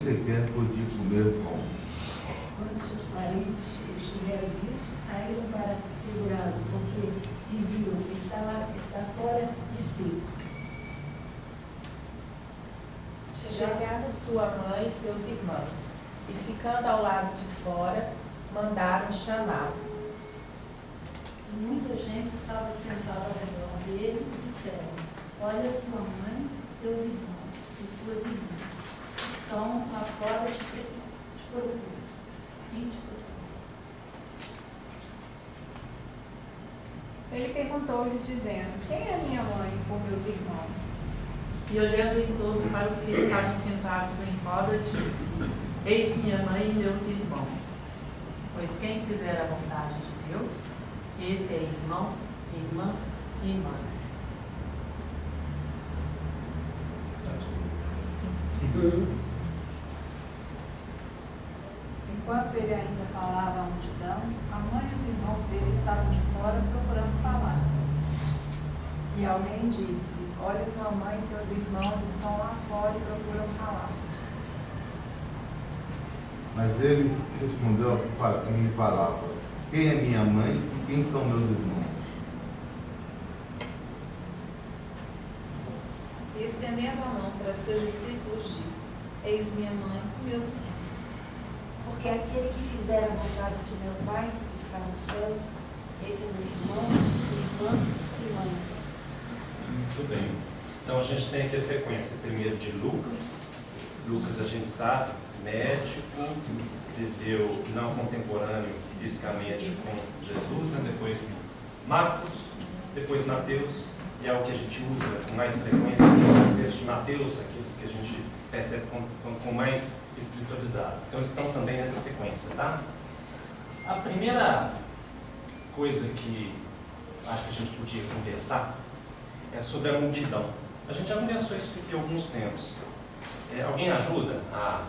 você quer de comer pão? Quando seus parentes estiveram vistos, saíram para segurá-lo, porque diziam que está fora de si. Chegaram sua mãe e seus irmãos, e ficando ao lado de fora, mandaram chamá-lo. Muita gente estava sentada ao redor dele e disseram: olha, tua mãe, teus irmãos e tuas irmãs estão lá fora te procuram. Quem te procura? Ele perguntou-lhes, dizendo: quem é minha mãe ou meus irmãos? E olhando em torno para os que estavam sentados em roda, disse: eis minha mãe e meus irmãos. Pois quem fizer a vontade de Deus, esse é irmão, irmã e irmã. Enquanto ele ainda falava à multidão, a mãe e os irmãos dele estavam de fora procurando falar. E alguém disse: olha, tua mãe e teus irmãos estão lá fora e procuram falar. Mas ele respondeu e falava: quem é minha mãe e quem são meus irmãos? E estendendo a mão para seus discípulos, disse: eis minha mãe e meus irmãos. Porque aquele que fizer a vontade de meu Pai, que está nos céus, esse é meu irmão, irmã e mãe. Muito bem. Então a gente tem aqui a sequência primeiro de Lucas. Lucas, a gente sabe, médico, viveu não contemporâneo fisicamente com Jesus, né? Depois Marcos, depois Mateus, e é o que a gente usa com mais frequência, os textos de Mateus, aqueles que a gente percebe com mais espiritualizados. Então eles estão também nessa sequência, tá? A primeira coisa que acho que a gente podia conversar é sobre a multidão. A gente já conversou isso aqui há alguns tempos. Alguém ajuda a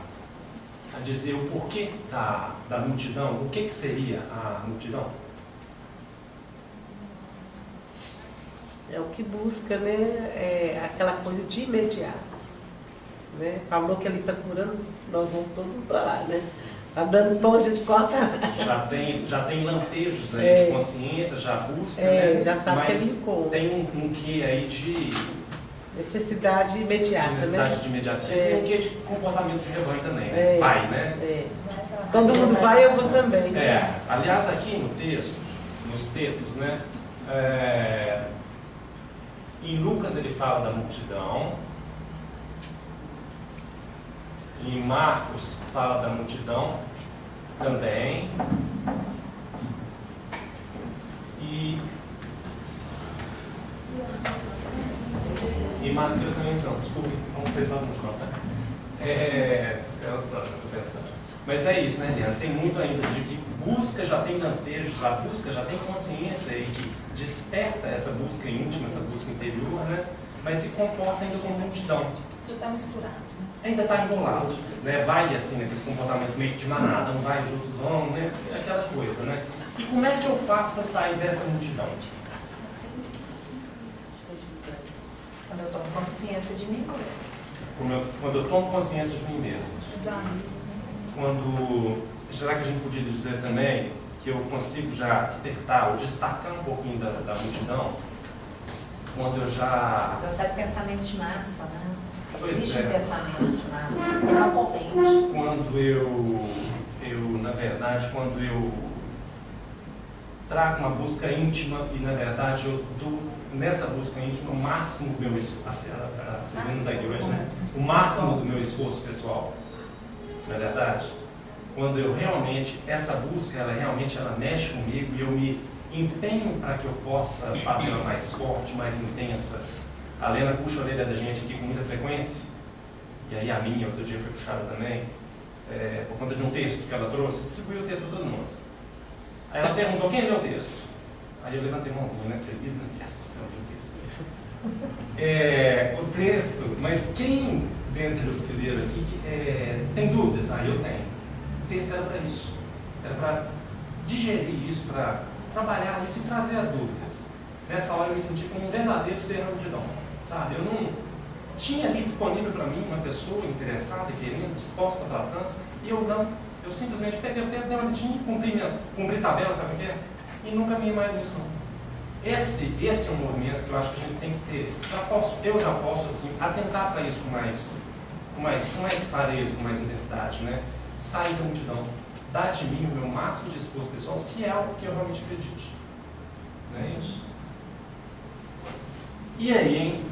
dizer o porquê da multidão? O que seria a multidão? É o que busca, né? Aquela coisa de imediato. Né? Falou que ele está curando, nós vamos todo mundo para lá, né? Está dando pão, a gente corta. Já tem lampejos aí de consciência, já busca, né? Já sabe que ele encontra. Tem um quê aí de necessidade imediata, necessidade de imediatismo e um quê de comportamento de rebanho também, né? Vai, né? Todo mundo vai, eu vou também. Aliás, aqui no texto, nos textos, né? Em Lucas ele fala da multidão. Em Marcos fala da multidão também. E Mateus também não, desculpe, não fez mal não, tá? É outra coisa que eu estou pensando. Mas é isso, né, Leandro? Tem muito ainda de que busca, já tem lampejo, já tem consciência e que desperta essa busca íntima, essa busca interior, né? Mas se comporta ainda como multidão. Já está misturado. Ainda está enrolado, né? Vai assim, naquele comportamento meio que de manada, não vai, os outros vão, né? Aquela coisa, né? E como é que eu faço para sair dessa multidão? Quando eu tomo consciência de mim mesmo. Quando eu tomo consciência de mim mesmo. Será que a gente podia dizer também que eu consigo já despertar ou destacar um pouquinho da multidão? Quando eu já... Eu saio pensamento de massa, né? Existe um pensamento de massa, é uma corrente. Quando na verdade, quando eu trago uma busca íntima e, na verdade, eu dou nessa busca íntima o máximo do meu esforço, né? O máximo do meu esforço pessoal, na verdade. Quando eu realmente, essa busca, ela mexe comigo e eu me empenho para que eu possa fazer ela mais forte, mais intensa. A Lena puxa a orelha da gente aqui com muita frequência, e aí a minha, outro dia foi puxada também, por conta de um texto que ela trouxe, distribuiu o texto para todo mundo. Aí ela perguntou, quem leu o texto? Aí eu levantei a mãozinha, né? Feliz, né? Yes, eu li o texto. O texto, mas quem dentre os que leram aqui tem dúvidas? Ah, eu tenho. O texto era para isso. Era para digerir isso, para trabalhar isso e trazer as dúvidas. Nessa hora eu me senti como um verdadeiro ser na multidão. Sabe? Eu não tinha ali disponível para mim uma pessoa interessada, querendo, disposta a tanto, e eu não. Eu simplesmente peguei o texto, dei uma olhadinha, cumpri tabela, sabe o que é? E nunca me mais nisso não. Esse é um movimento que eu acho que a gente tem que ter. Eu já posso assim, atentar para isso com mais clareza, com mais intensidade, né? Sair da multidão, dar de mim o meu máximo de esforço pessoal, se é algo que eu realmente acredite. Não é isso? E aí, hein?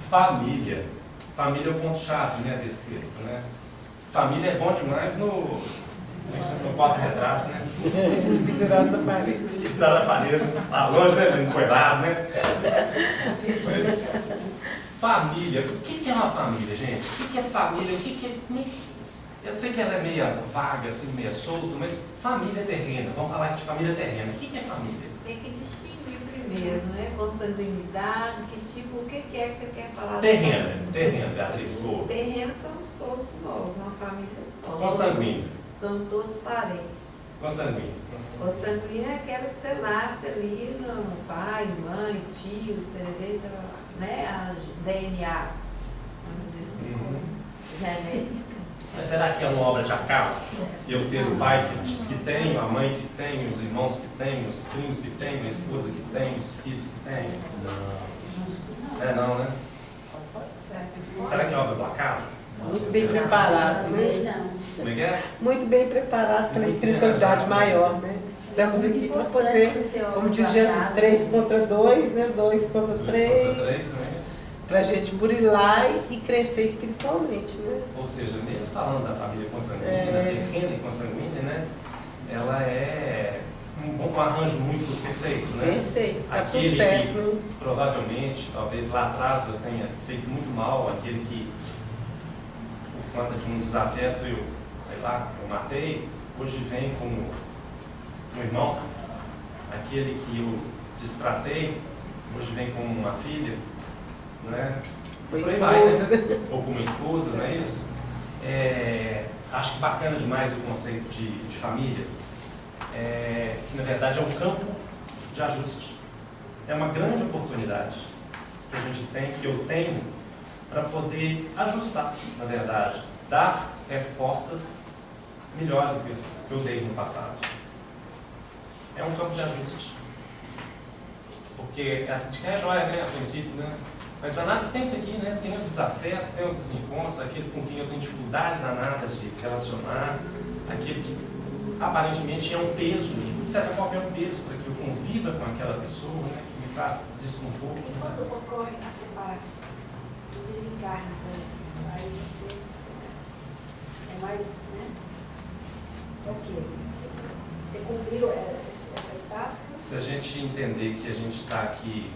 Família. Família é o ponto-chave, né, desse texto, né? Família é bom demais no porta-retrato, né? Pendurado na parede. Pendurado na parede. Lá longe, né? Não foi dado, né? Mas, família. O que é uma família, gente? O que é família? Eu sei que ela é meio vaga, assim, meio solta, mas família terrena. Vamos falar de família terrena. O que é família? Tem que distinguir primeiro, né? Consanguinidade, o que é que você quer falar? Terrena, Beatriz. Boa. Terreno somos todos nós, uma família só. Consanguíneo. Somos todos parentes. Consanguíneo. Consanguíneo é aquela que você nasce ali no pai, mãe, tios, né? As DNAs, vamos dizer assim, genética. Mas será que é uma obra de acaso? Eu ter o pai que tenho, a mãe que tenho, os irmãos que tenho, os primos que tenho, a esposa que tenho, os filhos que tenho? Não. É não, né? Será que é obra do acaso? Muito bem preparado, né? Como é que é? Muito bem preparado pela espiritualidade maior, né? Estamos aqui para poder, como diz Jesus, 3 contra 2, né? 2 contra 3, né? para a gente burilar e crescer espiritualmente, né? Ou seja, mesmo falando da família consanguínea, terrena e consanguínea, né? Ela é um arranjo muito perfeito, né? Perfeito, tá aquele tudo certo, que né? provavelmente, talvez lá atrás eu tenha feito muito mal, aquele que por conta de um desafeto eu matei, hoje vem como um irmão, aquele que eu destratei, hoje vem como uma filha, né? Por aí vai, né? Ou como esposa, não é isso? Acho que bacana demais o conceito de família, que na verdade é um campo de ajuste, é uma grande oportunidade que a gente tem, que eu tenho, para poder ajustar, na verdade, dar respostas melhores do que eu dei no passado. É um campo de ajuste. Porque essa de quem é joia, né, a princípio, né? Mas danado que tem isso aqui, né? Tem os desafios, tem os desencontros, aquele com quem eu tenho dificuldade danada de relacionar, aquele que aparentemente é um peso, que de certa forma é um peso para que eu conviva com aquela pessoa, né? Que me traz desconforto. E quando ocorre a separação, o desencarne, por exemplo, aí você é mais, né? Ok. Você cumpriu essa etapa? Se a gente entender que a gente está aqui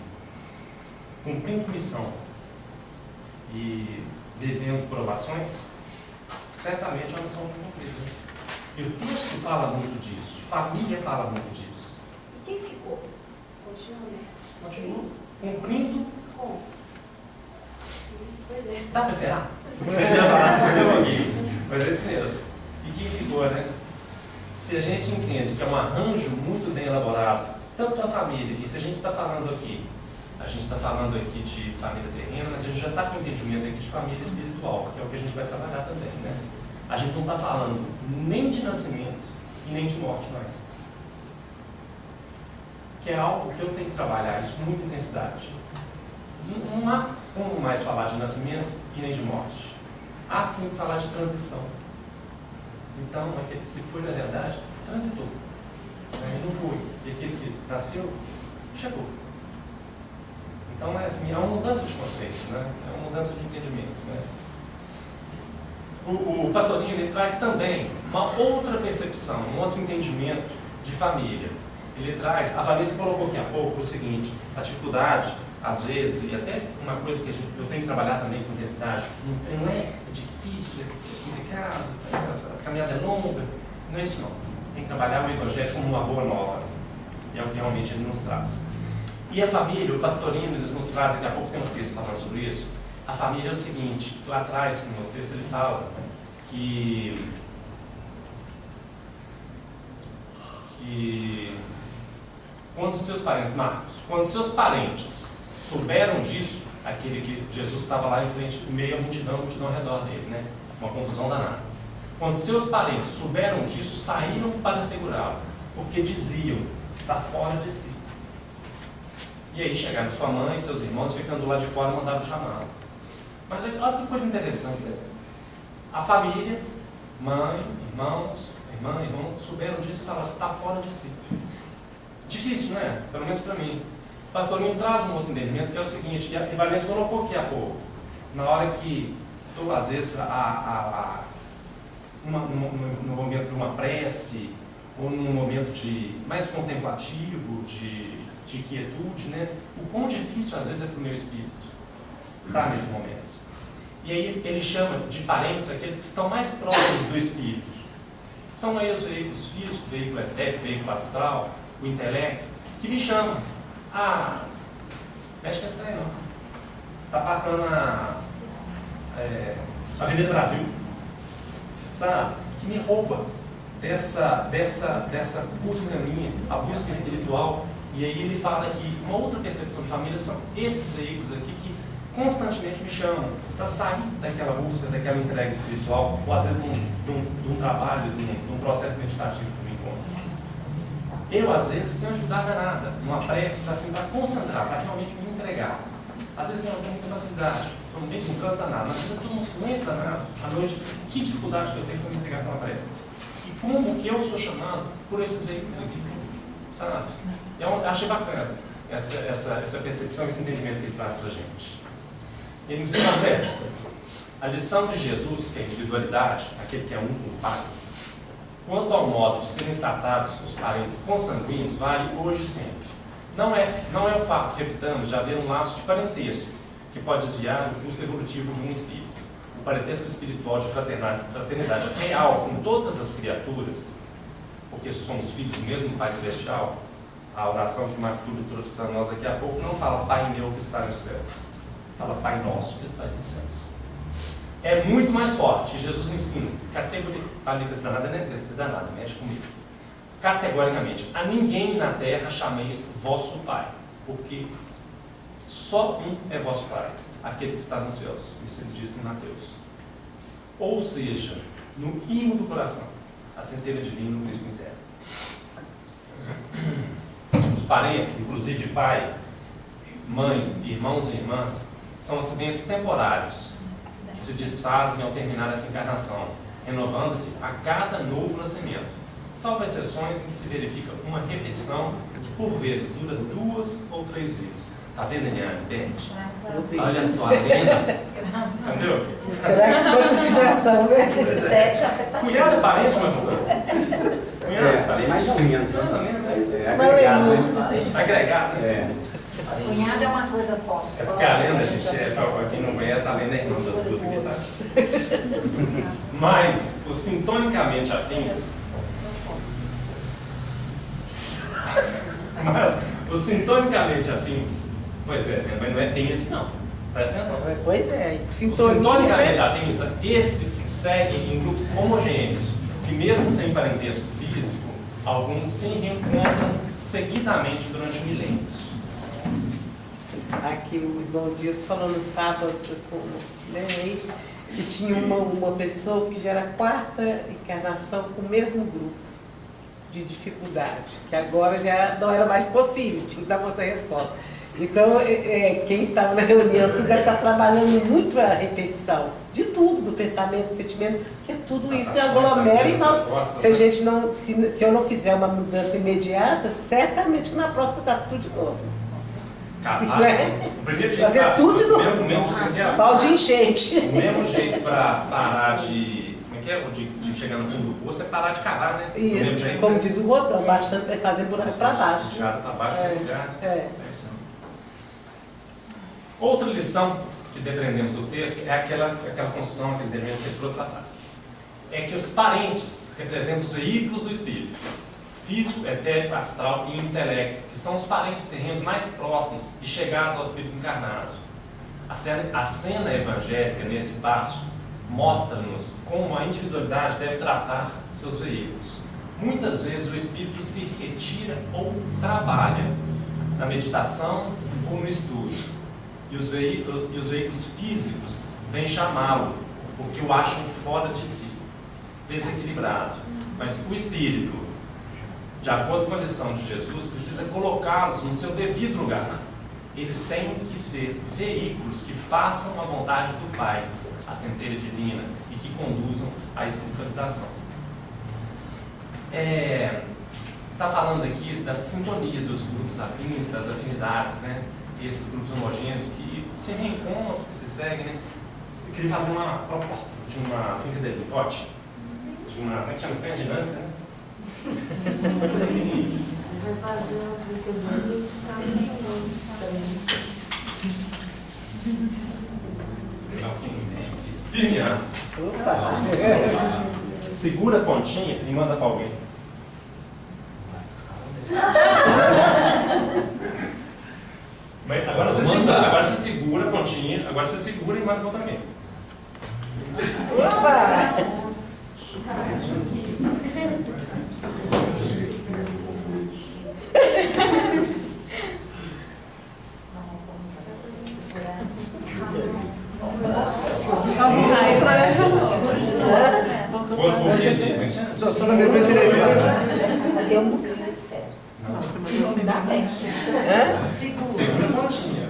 cumprindo missão e vivendo provações, certamente é uma missão cumprida. E o texto fala muito disso, família fala muito disso. E quem ficou? Continua isso. Continua cumprindo. Como? Pois é. Dá para esperar? Mas é isso mesmo. E quem ficou, né? Se a gente entende que é um arranjo muito bem elaborado, tanto a família, e se a gente está falando aqui, de família terrena, mas a gente já está com entendimento aqui de família espiritual, que é o que a gente vai trabalhar também, né? A gente não está falando nem de nascimento e nem de morte mais. Que é algo que eu tenho que trabalhar isso com muita intensidade. Não há como mais falar de nascimento e nem de morte. Há sim falar de transição. Então, aquele que se foi, na verdade, transitou. Ele não foi. E aquele que nasceu, chegou. Então, é uma mudança de conceito, né? É uma mudança de entendimento, né? O Pastorinho, ele traz também uma outra percepção, um outro entendimento de família. Ele traz, a Vanessa colocou aqui há pouco o seguinte, a dificuldade, às vezes, e até uma coisa que eu tenho que trabalhar também com intensidade, não é difícil, é complicado, a caminhada é longa, não é isso não. Tem que trabalhar o Evangelho como uma boa nova, e é o que realmente ele nos traz. E a família, o Pastorinho, eles nos trazem, daqui a pouco tem um texto falando sobre isso. A família é o seguinte, lá atrás, no texto, ele fala que quando seus parentes, Marcos, quando seus parentes souberam disso, aquele que Jesus estava lá em frente, em meio à multidão ao redor dele, né? Uma confusão danada. Quando seus parentes souberam disso, saíram para segurá-lo, porque diziam, está fora de si. E aí chegaram sua mãe e seus irmãos, ficando lá de fora, mandaram chamá-lo. Mas olha que coisa interessante, né? A família, mãe, irmãos, irmão, souberam disso e falaram, está fora de si. Difícil, não é? Pelo menos para mim. O pastor me traz um outro entendimento, que é o seguinte, e vai mesmo colocou aqui há pouco, na hora que estou, às vezes, no momento de uma prece, ou num momento mais contemplativo, de quietude, né? O quão difícil, às vezes, é para o meu espírito estar nesse momento. E aí ele chama de parentes aqueles que estão mais próximos do espírito. São aí os veículos físicos, o veículo etérico, o veículo astral, o intelecto, que me chamam. Mexe com esse trem não. Está passando a Avenida Brasil, sabe? Que me rouba dessa busca minha, a busca espiritual. E aí ele fala que uma outra percepção de família são esses veículos aqui que constantemente me chamam para sair daquela busca, daquela entrega espiritual, ou às vezes de um trabalho, de um processo meditativo que me encontro. Eu, às vezes, tenho ajudado a nada, numa prece, para concentrar, para realmente me entregar. Às vezes não tenho muita facilidade, estou meio com canto danado, mas às vezes eu estou num silêncio danado, à noite, que dificuldade que eu tenho para me entregar com a prece. E como que eu sou chamado por esses veículos aqui, sabe? Eu achei bacana essa percepção, esse entendimento que ele traz para a gente. Ele nos diz, André, a lição de Jesus, que é a individualidade, aquele que é um com o Pai, quanto ao modo de serem tratados os parentes consanguíneos, vale hoje e sempre. Não é o fato, repitamos, de haver um laço de parentesco que pode desviar o custo evolutivo de um espírito. O parentesco espiritual de fraternidade real com todas as criaturas, porque somos filhos do mesmo Pai Celestial. A oração que o Marco Túlio trouxe para nós daqui a pouco não fala Pai meu que está nos céus, fala Pai nosso que está nos céus. É muito mais forte. Jesus ensina, mexe comigo. Categoricamente, a ninguém na terra chameis vosso Pai, porque só um é vosso Pai, aquele que está nos céus. Isso ele disse em Mateus. Ou seja, no ímã do coração, a centelha divina no Cristo interno. Os parentes, inclusive pai, mãe, irmãos e irmãs, são acidentes temporários que se desfazem ao terminar essa encarnação, renovando-se a cada novo nascimento, salvo exceções em que se verifica uma repetição que por vezes dura 2 ou 3 vezes. Está vendo, Eliane? Entende? Olha só, a lenda. Entendeu? Será que foi consideração, né? Cunhado é parente, meu irmão? Cunhado é parente? Mais ou menos. Mais ou menos. É agregado, né? Agregado, né? Cunhado é uma coisa forte. É porque a lenda, gente, para quem não conhece, a lenda é irmã das duas militares. Mas, os sintonicamente afins. Pois é, mas não é tem esse não. Presta atenção. Pois é, Os sintonicamente afins, esses seguem em grupos homogêneos, que mesmo sem parentesco físico, alguns se reencontram seguidamente durante milênios. Aqui o irmão Dias falou no sábado, né, que tinha uma pessoa que já era a 4ª encarnação com o mesmo grupo de dificuldade, que agora já não era mais possível, tinha que dar outra resposta. Então, quem estava na reunião já está trabalhando muito a repetição de tudo, do pensamento, do sentimento, que tudo isso aglomera e nós, se eu não fizer uma mudança imediata, certamente na próxima está tudo de novo. Fazer tudo de novo. Pau de enchente. O mesmo jeito para parar de. Como é que é? De chegar no fundo do poço é parar de cavar, né? Isso, jeito, como né? diz o Rodão, fazer buraco para baixo. Já para baixo do lugar. É. Outra lição que depreendemos do texto é aquela construção, aquele elemento que ele trouxe atrás. É que os parentes representam os veículos do espírito. Físico, etérico, astral e intelecto, que são os parentes terrenos mais próximos e chegados ao espírito encarnado. A cena evangélica, nesse passo, mostra-nos como a individualidade deve tratar seus veículos. Muitas vezes o espírito se retira ou trabalha na meditação ou no estudo. E os veículos físicos vêm chamá-lo, porque o acham fora de si, desequilibrado. Mas o espírito, de acordo com a lição de Jesus, precisa colocá-los no seu devido lugar. Eles têm que ser veículos que façam a vontade do Pai, a centelha divina, e que conduzam à espiritualização. Está falando aqui da sintonia dos grupos afins, das afinidades, né? Esses grupos homogêneos que se reencontram, que se seguem, né? Eu queria fazer uma proposta de uma brincadeira de pote, de uma, como é que chama? Tem a dinâmica, né? Vai fazer uma brincadeira firme, segura a pontinha e manda para alguém. Mas agora você segura a pontinha, agora você segura e manda para alguém. Doutora, mesmo direito. Eu nunca espero. Não dá bem. Segura a pontinha.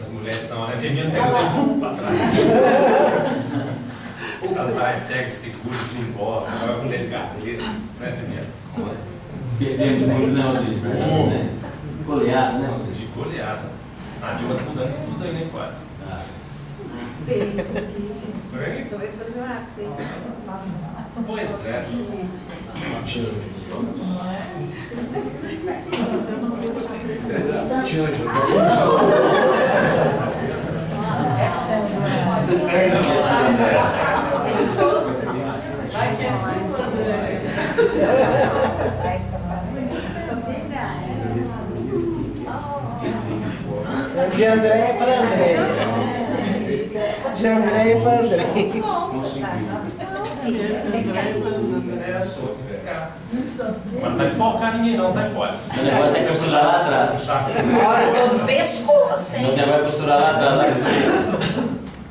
As mulheres são, né? Feminino pega o tempo para trás. Ela vai, pega, segura, desembola, vai com delicadeza, né, feminino? Perdemos muito, né, Rodrigo? Né? Goleada, né, Rodrigo? De goleada. A Dilma está mudando isso tudo aí, né, quadro? Pois é. De André para André. De André para André. Mas não vai focar ninguém não, tá? Pode. O negócio é costurar lá atrás. Olha, todo pescoço, hein? O negócio é costurar lá atrás.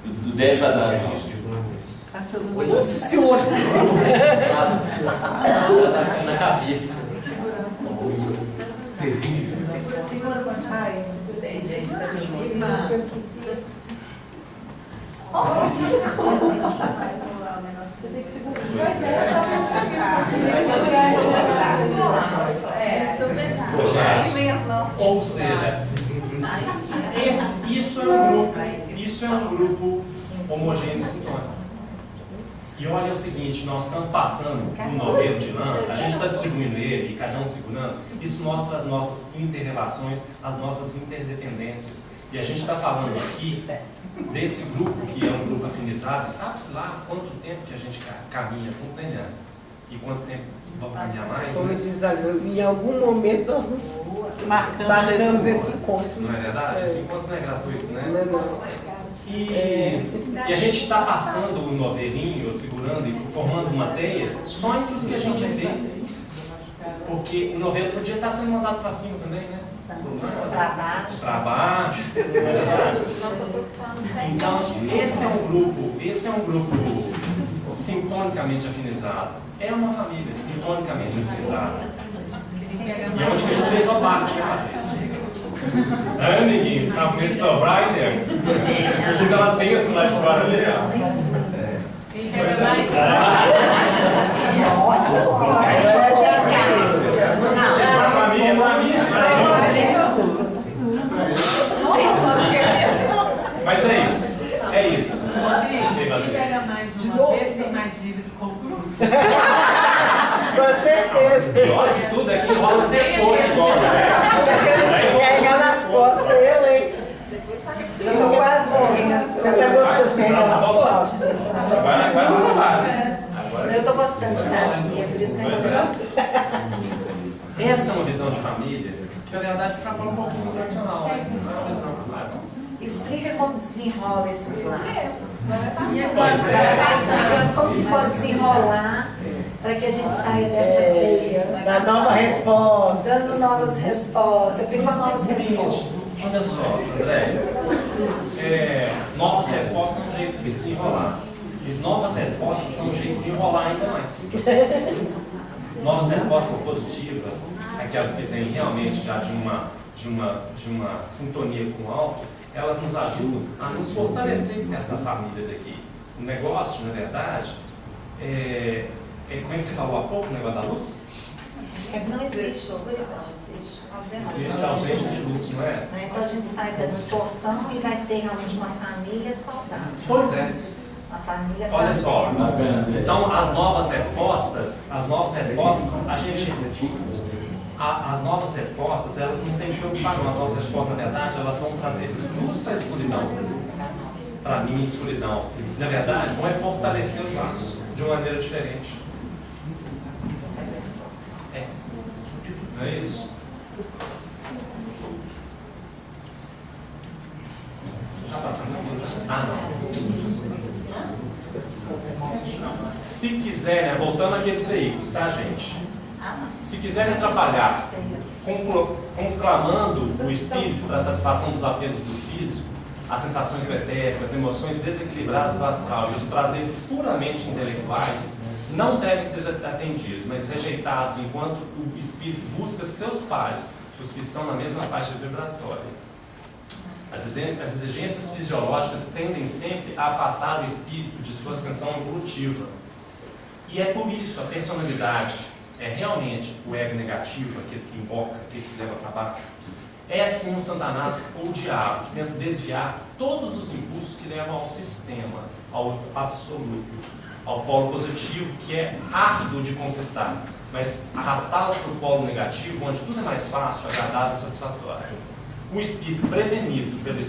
Do 10 para trás. O senhor. Na cabeça. Segura a pontinha. Tem gente que tá Ou seja, isso é um grupo homogêneo sintônico. E olha o seguinte, nós estamos passando um novelo de lã, a gente está distribuindo ele e cada um segurando, isso mostra as nossas inter-relações, as nossas interdependências. E a gente está falando aqui desse grupo que é um grupo afinizado, sabe-se lá quanto tempo que a gente caminha junto, né, Liana? E quanto tempo vamos caminhar mais? Como Né? diz a Júlia, em algum momento nós nos Marcamos esse encontro. Não é verdade? Esse encontro não é gratuito, né? Não é não. E a gente está passando o novelinho, segurando e formando uma teia só entre os que a gente vê. Porque o novelo podia estar sendo mandado para cima também, né? Para baixo. Para baixo, não é verdade? Então, esse é um grupo sintonicamente afinizado. É uma família sintonicamente afinizada. E é onde a gente fez o abate, né, Patrícia? É, amiguinho, tá com medo de sobrar, hein, nego? Porque ela tem esse lá de fora ali, ó. Nossa Senhora. Pra mim. Mas é isso. Quem pega mais de uma vez tem mais dívida com o grupo. Com certeza. Pior de tudo é que enrola o pescoço igual, né? Carregar nas costas, eu, hein? Eu tô quase morrendo. Você tá gostando de carregar nas costas? Agora vamos lá. Eu tô gostando de estar aqui, é por isso que eu não Essa é uma visão de família que, na verdade, extrapola um pouquinho do tradicional. Né? Não é uma visão. Explica como desenrola esses laços. Pois Ela está explicando como que pode desenrolar para que a gente saia dessa teia. Da nova resposta. Dando novas respostas. Eu fico com as novas respostas. Olha só, André, novas respostas é um jeito de desenrolar. E novas respostas são um jeito de enrolar ainda mais. Novas respostas positivas, aquelas que vêm realmente já de uma sintonia com o alto, elas nos ajudam a nos fortalecer nessa família daqui. O negócio, na verdade, como é que você falou há pouco, o negócio da luz? É que não existe escuridão, existe Existe a ausência de luz, não é? né? Então a gente sai da distorção e vai ter realmente uma família saudável. Pois é. Uma família Olha só, fraterna. então as novas respostas, as novas respostas, elas não têm que preocupar com as novas respostas, na verdade, elas vão trazer luz para a escuridão, para mim, escuridão. Na verdade, vão fortalecer os laços de uma maneira diferente. Não é isso? Já passando? Ah, não. Se quiserem, voltando àqueles veículos, tá, gente? Se quiserem atrapalhar, conclamando o espírito para a satisfação dos apelos do físico, as sensações pretéritas, as emoções desequilibradas do astral e os prazeres puramente intelectuais, não devem ser atendidos, mas rejeitados enquanto o espírito busca seus pares, os que estão na mesma faixa vibratória. As exigências fisiológicas tendem sempre a afastar o espírito de sua ascensão evolutiva. E é por isso a personalidade é realmente o ego negativo, aquele que invoca, aquele que leva para baixo. É sim um Satanás ou o diabo, que tenta desviar todos os impulsos que levam ao sistema, ao absoluto, ao polo positivo, que é árduo de conquistar, mas arrastá-lo para o polo negativo, onde tudo é mais fácil, agradável e satisfatório. O espírito prevenido pelo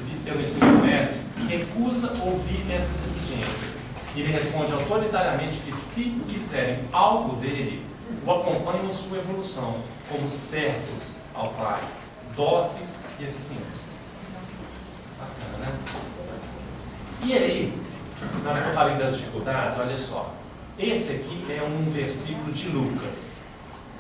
ensino do mestre recusa ouvir essas exigências. Ele responde autoritariamente que, se quiserem algo dele, o acompanhem em sua evolução, como servos ao Pai, dóceis e eficientes. Bacana, né? E aí, na hora que eu falei das dificuldades, olha só. Esse aqui é um versículo de Lucas.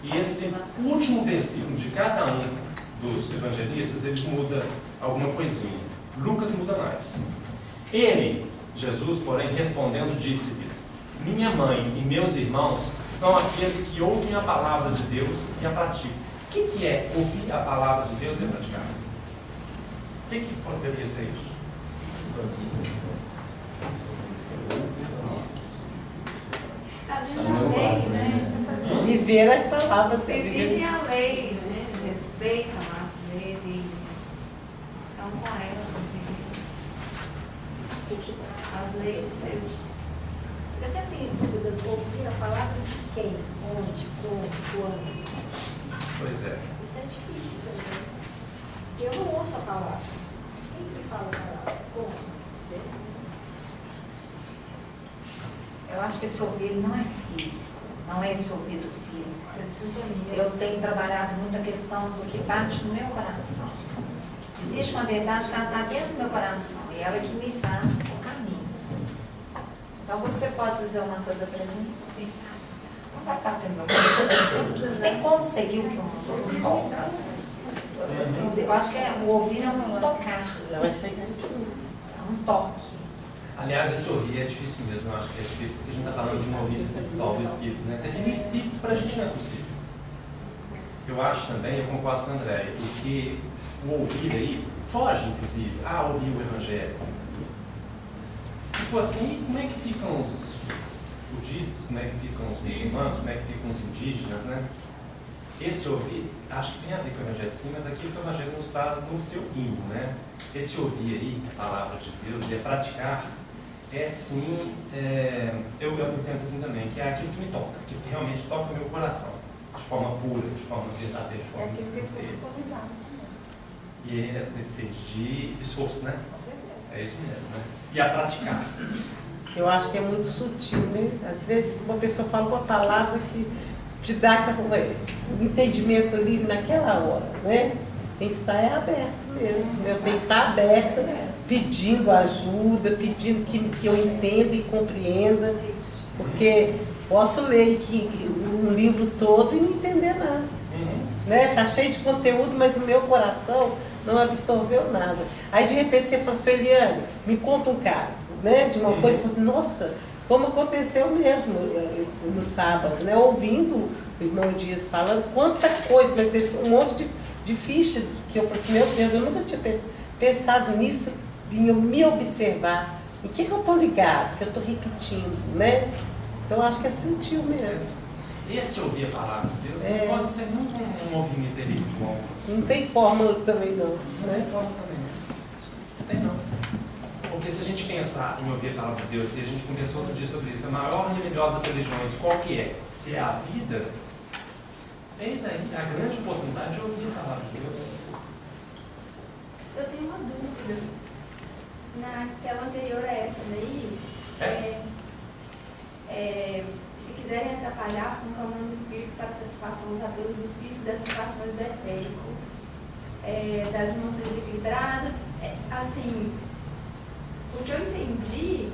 E esse último versículo de cada um dos evangelistas, ele muda alguma coisinha. Lucas muda mais. Ele, Jesus, porém, respondendo, disse-lhes: minha mãe e meus irmãos são aqueles que ouvem a palavra de Deus e a praticam. O que é ouvir a palavra de Deus e a praticar? O que poderia ser isso? Viver a palavra. Vivem a lei, né? Respeitam as leis e estão com elas. As leis de Deus. Eu sempre tenho dúvidas, ouvir a palavra de quem, onde, como, quando. Pois é. Isso é difícil também. Eu não ouço a palavra. Quem que fala a palavra? Como? Eu acho que esse ouvir não é físico, não é esse ouvido físico. Eu tenho trabalhado muito a questão do que bate no meu coração. Existe uma verdade que ela está dentro do meu coração e ela é que me faz o caminho. Então você pode dizer uma coisa para mim, não vai bater no meu coração. Não tem como seguir o que os outros tocam. Eu acho que o ouvir é um tocar. É um toque. Aliás, esse ouvir é difícil mesmo, eu acho que é difícil, porque a gente está falando de um ouvir espiritual do espírito, né? Definir espírito para a gente não é possível. Eu acho também, eu concordo com o André, porque o ouvir aí foge, inclusive, ouvir o Evangelho. Se for assim, como é que ficam os budistas, como é que ficam os muçulmanos, como é que ficam os indígenas, né? Esse ouvir, acho que tem a ver com o Evangelho sim, mas aquilo que o Evangelho nos traz no seu hino, né? Esse ouvir aí, a palavra de Deus, e praticar, é sim, eu entendo assim também, que é aquilo que me toca, aquilo que realmente toca o meu coração, de forma pura, de forma verdadeira, de forma aquilo que eu estou sintonizado também. E depende de esforço, né? Com certeza. É isso mesmo, né? E a praticar. Eu acho que é muito sutil, né? Às vezes uma pessoa fala uma palavra que te dá um entendimento ali naquela hora, né? Tem que estar aberto mesmo. Eu tenho que estar aberta, pedindo ajuda, pedindo que eu entenda e compreenda, porque Posso ler um livro todo e não entender nada. Né? Tá cheio de conteúdo, mas o meu coração não absorveu nada. Aí de repente você fala assim, Eliane, me conta um caso, né? De uma coisa, você fala assim, nossa, como aconteceu mesmo no sábado, né? Ouvindo o irmão Dias falando, quanta coisa, mas desse um monte de fichas que eu falei assim, meu Deus, eu nunca tinha pensado nisso, em eu me observar. Em que eu estou ligado, que eu estou repetindo, né? Então acho que é sutil mesmo. Esse ouvir a palavra de Deus pode ser muito um movimento intelectual. Não tem fórmula também não. Não tem fórmula também não. Tem não. Porque se a gente pensar em ouvir a palavra de Deus, e a gente conversou outro dia sobre isso, a maior e melhor das religiões, qual que é? Se é a vida, eis aí a grande oportunidade de ouvir a palavra de Deus. Eu tenho uma dúvida. Na tela anterior a essa daí, se quiserem atrapalhar com o caminho do espírito para a satisfação dos apelos do físico das situações do etérico, das emoções equilibradas, assim, o que eu entendi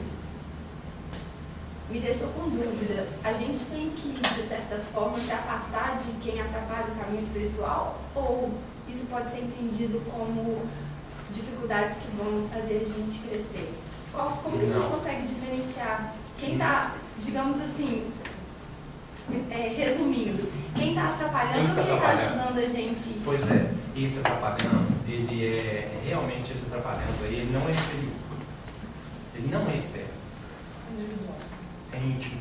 me deixou com dúvida. A gente tem que, de certa forma, se afastar de quem atrapalha o caminho espiritual, ou isso pode ser entendido como dificuldades que vão fazer a gente crescer? Como que a gente consegue diferenciar quem está, digamos assim, resumindo, quem está atrapalhando ou quem está ajudando a gente? Pois é, esse atrapalhando, ele é realmente esse atrapalhando aí, ele não é exterior. Ele não é externo. É íntimo.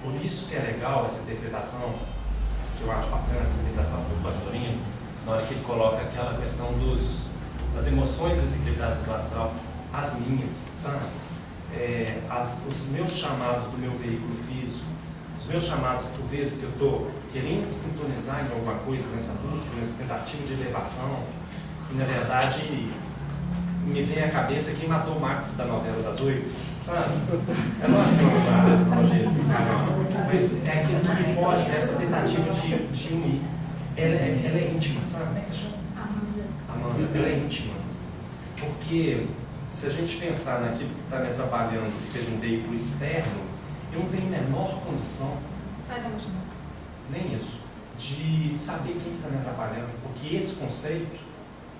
Por isso que é legal essa interpretação, que eu acho bacana, essa interpretação do pastorinho, na hora que ele coloca aquela questão das emoções desequilibradas do astral, as minhas, sabe? Os meus chamados do meu veículo físico, os meus chamados, por vezes que eu estou querendo sintonizar em alguma coisa nessa busca, nessa tentativa de elevação, e na verdade me vem à cabeça quem matou o Max da novela das 8, sabe? É lógico que não é um mas é aquilo que me foge dessa tentativa de unir. Ela é íntima, sabe? Como é que você chama? Amanda. Ela é íntima. Porque se a gente pensar naquilo que está me atrapalhando, que seja um veículo externo, eu não tenho a menor condição, nem isso, de saber quem está me atrapalhando. Porque esse conceito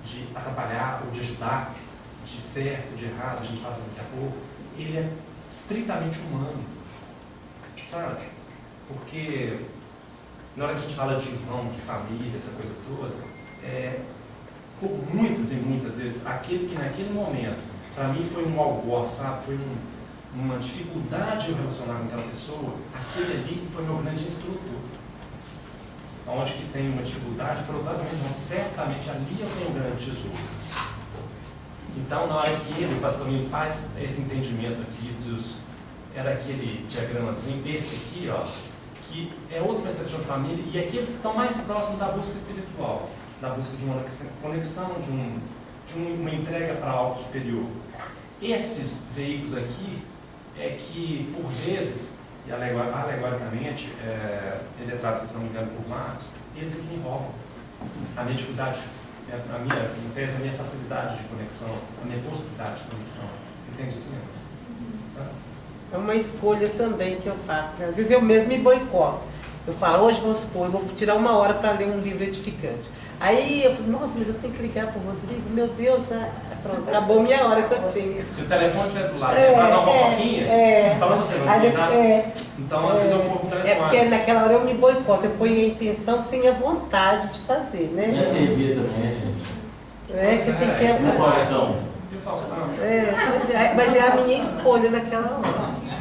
de atrapalhar ou de ajudar, de certo, de errado, a gente fala daqui a pouco, ele é estritamente humano, sabe? Porque na hora que a gente fala de irmão, de família, essa coisa toda, por muitas e muitas vezes, aquele que naquele momento, para mim foi um algoz, sabe? Foi uma dificuldade de eu relacionar com aquela pessoa, aquele ali foi meu grande instrutor. Onde que tem uma dificuldade, provavelmente, não, certamente ali eu tenho um grande tesouro. Então, na hora que o pastorinho faz esse entendimento aqui, era aquele diagramazinho, esse aqui, ó, que é outra percepção de família, e aqueles que estão mais próximos da busca espiritual, da busca de uma conexão, de uma entrega para algo superior. Esses veículos aqui é que, por vezes, e alegoricamente, ele é traduzido, se não me engano, por Marcos, eles que envolvem a minha dificuldade, a minha facilidade de conexão, a minha possibilidade de conexão. Entende assim? Sabe? É uma escolha também que eu faço, né? Às vezes eu mesmo me boicoto. Eu falo, hoje vou supor, eu vou tirar 1 hora para ler um livro edificante. Aí eu falo, nossa, mas eu tenho que ligar para o Rodrigo, meu Deus, pronto, acabou minha hora que eu tinha. Se o telefone estiver do lado, para dar uma fofoquinha, falando você não tem nada. Então, às vezes eu ponho o telefone. É porque naquela hora eu me boicoto, eu ponho a intenção sem a vontade de fazer, né? E a TV também, gente. Que tem que... E o Faustão? E o Faustão? Mas é a minha escolha naquela hora.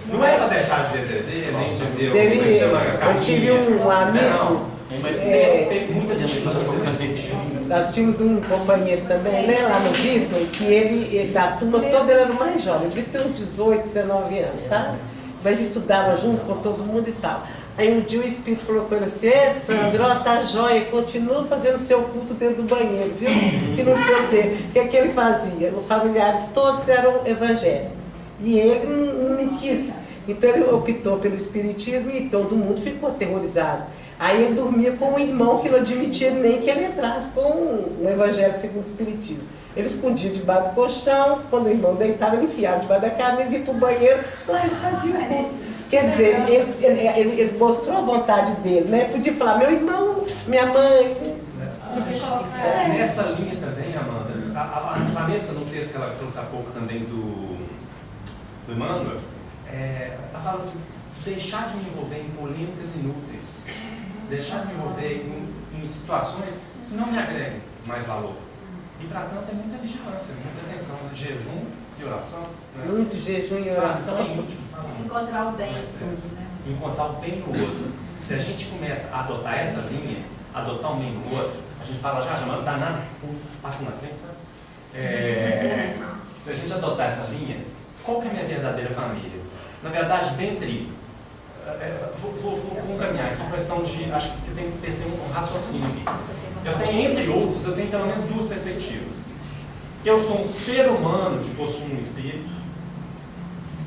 Não é para deixar de ver TV, nem de ver eu tive um amigo... Mas tem muita dificuldade nesse sentido. Nós tínhamos um companheiro também, né, lá no Vitor, que ele da turma toda, ele era o mais jovem, ele devia ter uns 18, 19 anos, sabe? Mas estudava junto com todo mundo e tal. Aí um dia o Espírito falou com ele assim, Sandro, ó, tá jóia, continua fazendo seu culto dentro do banheiro, viu? Que não sei o quê. O que é que ele fazia? Os familiares todos eram evangélicos. E ele não quis. Então ele optou pelo espiritismo e todo mundo ficou aterrorizado. Aí ele dormia com um irmão que não admitia nem que ele entrasse com o evangelho segundo o espiritismo. Ele escondia debaixo do colchão, quando o irmão deitava, ele enfiava debaixo da camisa e ia para o banheiro, lá ele fazia o culto. Quer dizer, ele mostrou a vontade dele, né? Podia falar, meu irmão, minha mãe. Nessa linha também, Amanda, a Vanessa, no texto que ela trouxe há pouco também do Emmanuel, ela fala assim, deixar de me envolver em polêmicas inúteis, deixar de me envolver em situações que não me agreguem mais valor. E para tanto é muita vigilância, muita atenção, né? Jejum e oração. Né? Muito jejum e oração. Sabe? Em último, sabe? Encontrar o bem em tudo, né? Encontrar o bem no outro. Se a gente começa a adotar essa linha, adotar o bem no outro, a gente fala, já, mas não dá nada, passa na frente, sabe? Se a gente adotar essa linha, qual que é a minha verdadeira família? Na verdade, dentre... vou caminhar aqui com a questão de... Acho que tem que ter um raciocínio aqui. Eu tenho, entre outros, eu tenho pelo menos duas perspectivas. Eu sou um ser humano que possui um espírito,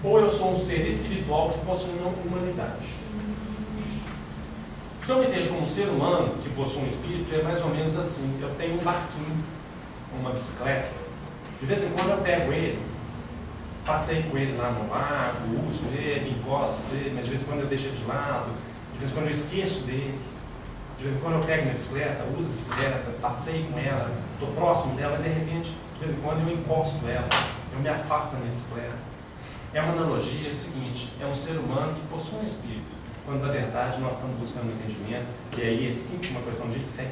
ou eu sou um ser espiritual que possui uma humanidade. Se eu me vejo como um ser humano que possui um espírito, é mais ou menos assim. Eu tenho um barquinho, uma bicicleta. De vez em quando eu pego ele, passei com ele lá no lago, uso ele, encosto dele, mas de vez em quando eu deixo ele de lado, de vez em quando eu esqueço dele. De vez em quando eu pego minha bicicleta, uso a bicicleta, passei com ela, estou próximo dela e de repente, de vez em quando eu encosto ela, eu me afasto da minha bicicleta. É uma analogia, é o seguinte, é um ser humano que possui um espírito, quando na verdade nós estamos buscando um entendimento, e aí é simples uma questão de fé.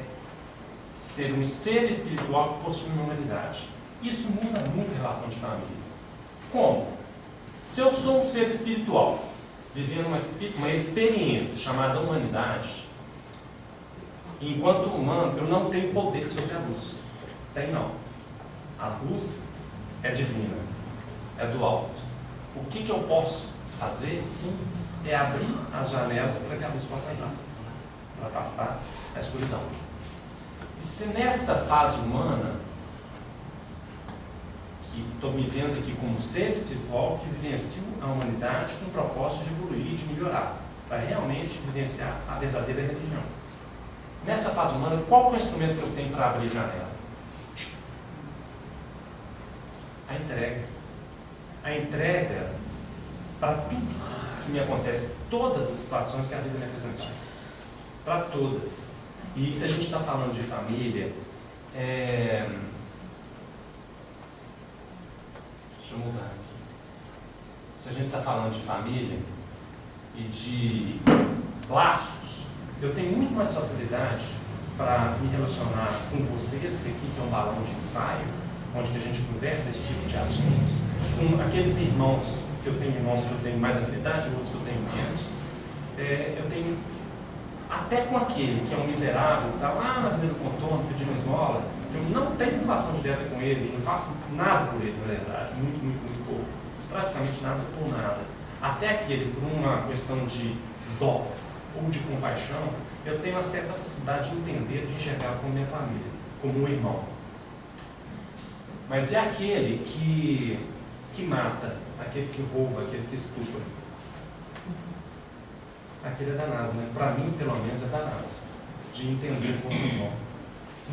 Ser um ser espiritual que possui uma humanidade. Isso muda muito a relação de família. Como? Se eu sou um ser espiritual, vivendo uma experiência chamada humanidade, enquanto humano, eu não tenho poder sobre a luz. Tem não. A luz é divina, é do alto. O que eu posso fazer, sim, é abrir as janelas para que a luz possa entrar, para afastar a escuridão. E se nessa fase humana, que estou me vendo aqui como ser espiritual que vivencio a humanidade com o propósito de evoluir, de melhorar, para realmente vivenciar a verdadeira religião. Nessa fase humana, qual é o instrumento que eu tenho para abrir a janela? A entrega. A entrega para tudo que me acontece, todas as situações que a vida me apresenta. Para todas. E se a gente está falando de família, deixa eu mudar aqui. Se a gente está falando de família e de laços, eu tenho muito mais facilidade para me relacionar com você, esse aqui que é um balão de ensaio, onde que a gente conversa esse tipo de assuntos, com aqueles irmãos, que eu tenho irmãos que eu tenho mais afinidade, outros que eu tenho menos. Eu tenho, até com aquele que é um miserável, está lá na vida do contorno, pedindo esmola, que eu não tenho relação direta com ele, não faço nada por ele, na verdade, muito pouco, praticamente nada ou nada. Até aquele, por uma questão de dó ou de compaixão, eu tenho uma certa facilidade de entender, de enxergar como minha família, como um irmão. Mas é aquele que mata, aquele que rouba, aquele que estupra. Aquele é danado, né? Para mim, pelo menos, é danado. De entender como irmão.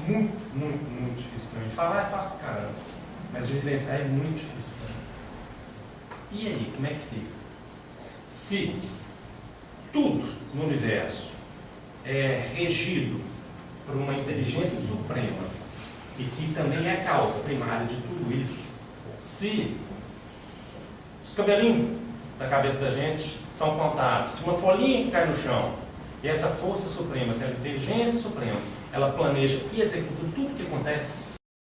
Muito difícil para mim. Falar é fácil pra caramba, mas vivenciar é muito difícil para mim. E aí, como é que fica? Se tudo no universo é regido por uma inteligência suprema e que também é a causa primária de tudo isso, se os cabelinhos da cabeça da gente são contados, se uma folhinha que cai no chão, e essa força suprema, essa inteligência suprema, ela planeja e executa tudo o que acontece,